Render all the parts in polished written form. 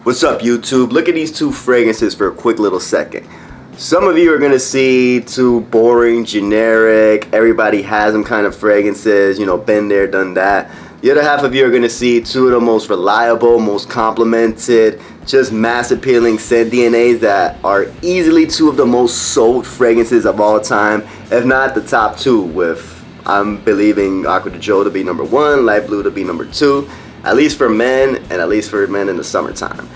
What's up, YouTube? Look at these two fragrances for a quick little second. Some of you are gonna see two boring, generic, everybody has them kind of fragrances, been there, done that. The other half of you are gonna see two of the most reliable, most complimented, just mass appealing scent DNAs that are easily two of the most sold fragrances of all time, if not the top two, with I'm believing Acqua di Gio to be number one, Light Blue to be number two, at least for men, and at least for men in the summertime.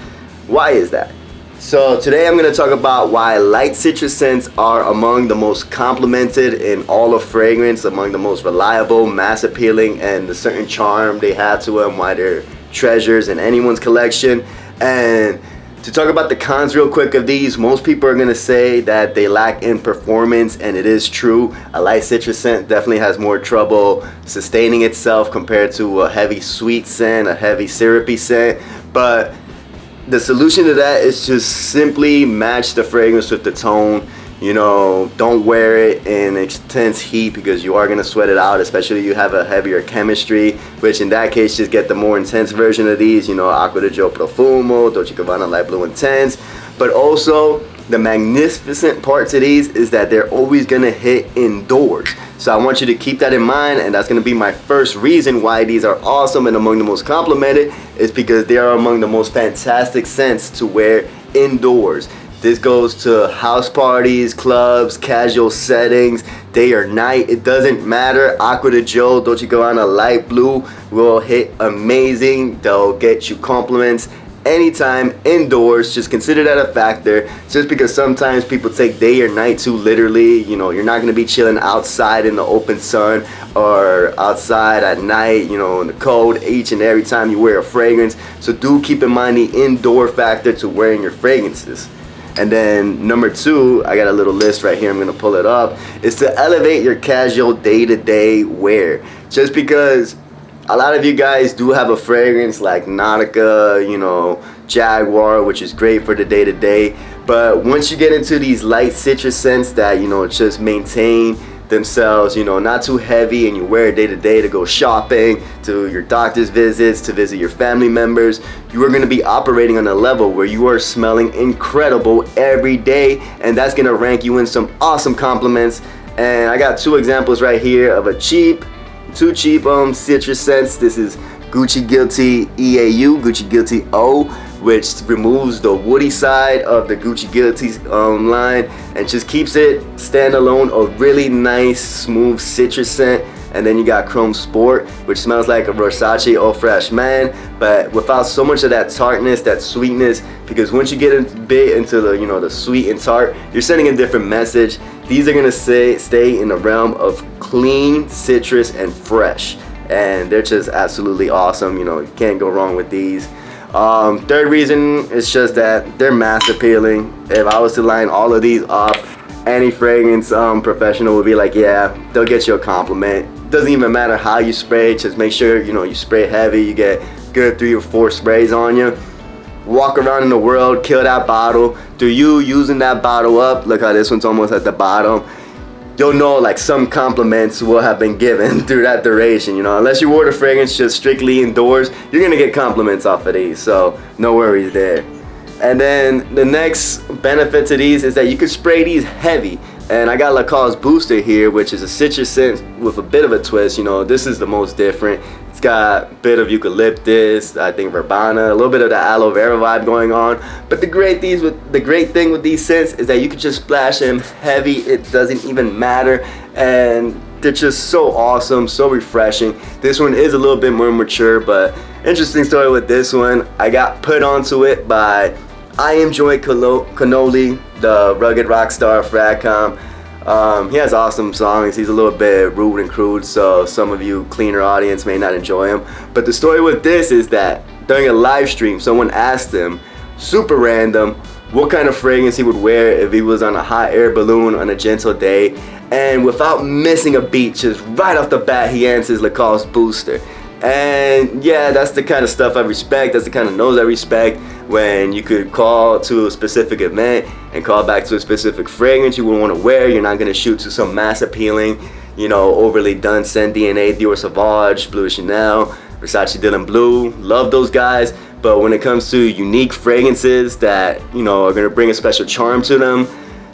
Why is that? So today I'm going to talk about why light citrus scents are among the most complimented in all of fragrance, among the most reliable, mass appealing, and the certain charm they have to them, why they're treasures in anyone's collection. And to talk about the cons real quick of these, most people are going to say that they lack in performance, and it is true. A light citrus scent definitely has more trouble sustaining itself compared to a heavy sweet scent, a heavy syrupy scent. But the solution to that is just simply match the fragrance with the tone. Don't wear it in intense heat because you are going to sweat it out, especially if you have a heavier chemistry, which in that case just get the more intense version of these, Acqua di Gio Profumo, Dolce & Gabbana Light Blue Intense. But also the magnificent part to these is that they're always going to hit indoors. So I want you to keep that in mind, and that's going to be my first reason why these are awesome and among the most complimented, is because they are among the most fantastic scents to wear indoors. This goes to house parties, clubs, casual settings, day or night. It doesn't matter. Acqua di Gio, Dolce & Gabbana Light Blue will hit amazing. They'll get you compliments anytime indoors. Just consider that a factor, just because sometimes people take day or night too literally. You're not going to be chilling outside in the open sun or outside at night, in the cold each and every time you wear a fragrance. So do keep in mind the indoor factor to wearing your fragrances. And then number two, I got a little list right here, I'm going to pull it up, is to elevate your casual day-to-day wear. Just because a lot of you guys do have a fragrance like Nautica, Jaguar, which is great for the day-to-day. But once you get into these light citrus scents that, just maintain themselves, not too heavy, and you wear it day-to-day to go shopping, to your doctor's visits, to visit your family members, you are going to be operating on a level where you are smelling incredible every day, and that's going to rank you in some awesome compliments. And I got two examples right here of two cheap citrus scents. This is Gucci Guilty EAU, Gucci Guilty O, which removes the woody side of the Gucci Guilty line and just keeps it standalone, a really nice, smooth citrus scent. And then you got Chrome Sport, which smells like a Versace Eau Fraiche Man, but without so much of that tartness, that sweetness, because once you get a bit into the, the sweet and tart, you're sending a different message. These are gonna stay in the realm of clean, citrus, and fresh. And they're just absolutely awesome. You can't go wrong with these. Third reason is just that they're mass appealing. If I was to line all of these up, any fragrance professional would be like, yeah, they'll get you a compliment. Doesn't even matter how you spray, just make sure you spray heavy, you get good 3 or 4 sprays on you. Walk around in the world, kill that bottle. Through you using that bottle up, look how this one's almost at the bottom, you'll know like some compliments will have been given through that duration. Unless you wore the fragrance just strictly indoors, you're gonna get compliments off of these, so no worries there. And then the next benefit to these is that you can spray these heavy. And I got Lacoste Booster here, which is a citrus scent with a bit of a twist. This is the most different. It's got a bit of eucalyptus, I think verbena, a little bit of the aloe vera vibe going on. But the great thing with these scents is that you can just splash them heavy. It doesn't even matter. And they're just so awesome, so refreshing. This one is a little bit more mature, but interesting story with this one. I got put onto it by I Am Joy Cannoli, the rugged rock star of Ragcom. He has awesome songs. He's a little bit rude and crude, so some of you cleaner audience may not enjoy him. But the story with this is that during a live stream, someone asked him, super random, what kind of fragrance he would wear if he was on a hot air balloon on a gentle day. And without missing a beat, just right off the bat, he answers Lacoste Booster. And yeah, that's the kind of stuff I respect. That's the kind of nose I respect, when you could call to a specific event and call back to a specific fragrance you would want to wear. You're not going to shoot to some mass appealing, overly done scent DNA, Dior Sauvage, Bleu de Chanel, Versace Dylan Blue. Love those guys. but when it comes to unique fragrances that, you know, are gonna bring a special charm to them,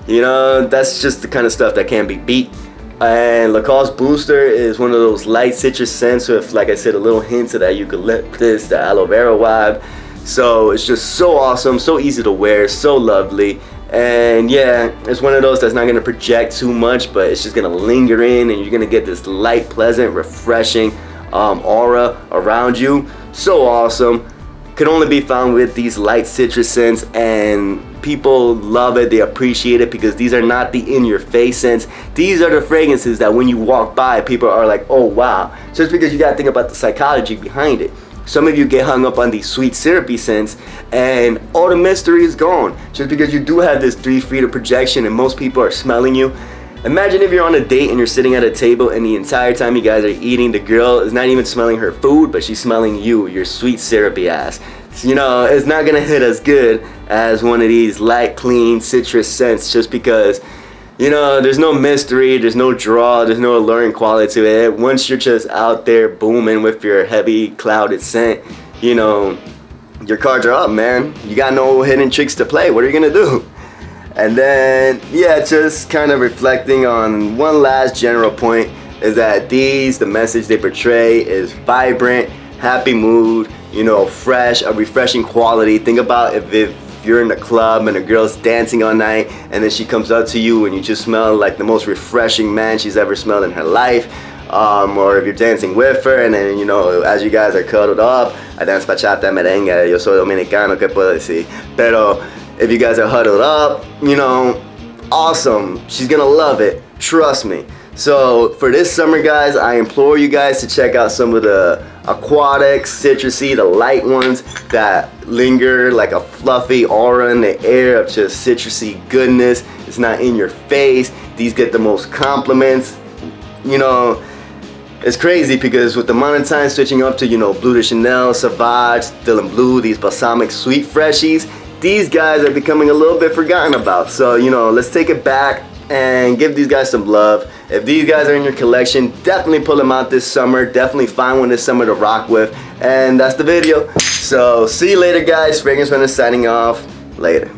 you know, that's just the kind of stuff that can't be beat. And Lacoste Booster is one of those light citrus scents with, like I said, a little hint of that eucalyptus, the aloe vera vibe. So it's just so awesome, so easy to wear, so lovely. And yeah, it's one of those that's not gonna project too much, but it's just gonna linger in, and you're gonna get this light, pleasant, refreshing aura around you. So awesome. Could only be found with these light citrus scents, and people love it, they appreciate it, because these are not the in-your-face scents. These are the fragrances that when you walk by, people are like, oh wow. Just because you gotta think about the psychology behind it. Some of you get hung up on these sweet syrupy scents, and all the mystery is gone. Just because you do have this 3 feet of projection and most people are smelling you. Imagine if you're on a date and you're sitting at a table, and the entire time you guys are eating, the girl is not even smelling her food, but she's smelling you, your sweet syrupy ass. So, you know, it's not gonna hit as good as one of these light, clean citrus scents, just because, you know, there's no mystery, there's no draw, there's no alluring quality to it. Once you're just out there booming with your heavy clouded scent, you know, your cards are up, man. You got no hidden tricks to play. What are you gonna do? And then, yeah, just kind of reflecting on one last general point is that the message they portray is vibrant, happy mood, you know, fresh, a refreshing quality. Think about if you're in the club and a girl's dancing all night, and then she comes up to you and you just smell like the most refreshing man she's ever smelled in her life. Or if you're dancing with her, and then, you know, as you guys are cuddled up, I dance bachata, merengue, yo soy dominicano, ¿qué puedo decir? Pero if you guys are huddled up, you know, awesome. She's gonna love it, trust me. So for this summer, guys, I implore you guys to check out some of the aquatic, citrusy, the light ones that linger like a fluffy aura in the air of just citrusy goodness. It's not in your face. These get the most compliments. You know, it's crazy because with the amount of time switching up to, you know, Bleu de Chanel, Sauvage, Dylan Blue, these balsamic sweet freshies, these guys are becoming a little bit forgotten about. So, you know, let's take it back and give these guys some love. If these guys are in your collection, definitely pull them out this summer. Definitely find one this summer to rock with. And that's the video. So see you later, guys. Fragrance Runner signing off. Later.